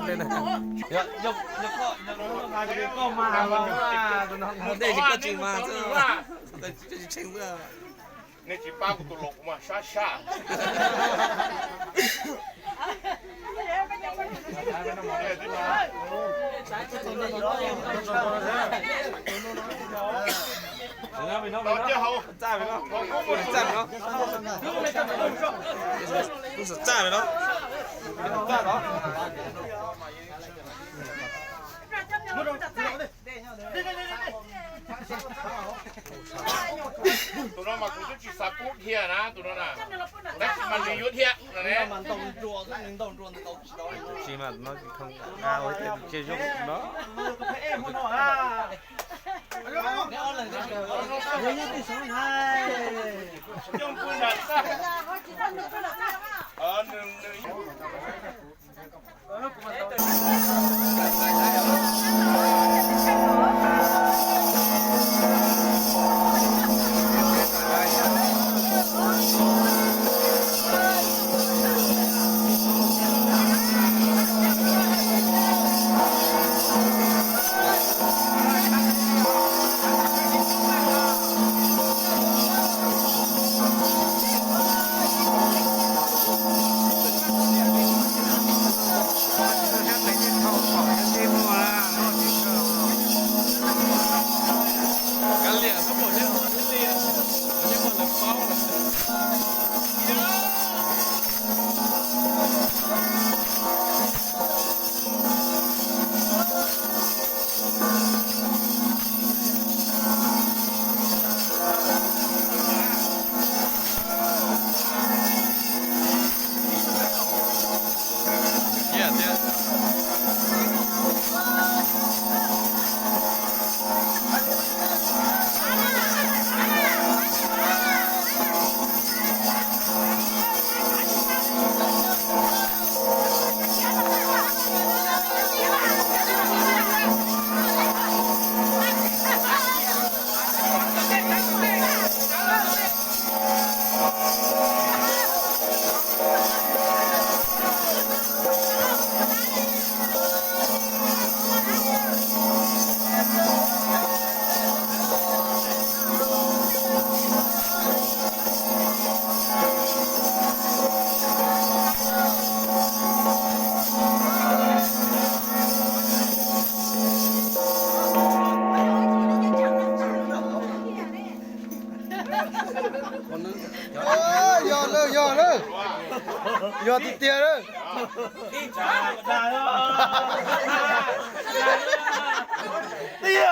เลยนะยกก็มาได้จิก็จีมาเถอะแต่จะเชิงเมื่อเนี่ยจีป้ากูตลกมาช้าช้าเราเจ้าเขาจ้าไปเนาะจ้าไปเนาะรู้สึกจ้าไปเนาะจ้าเนาะตัวนั้นมากูจะจีสับปุ๊บเทียนะตัวนั้นน่ะแต่มันมียุทธเทียนั่นเองชีมันเนาะทางอาไว้แต่เจียงเนาะยงปืนดัดซะหนึ่งยอดเตี้ยเลยเตี้ย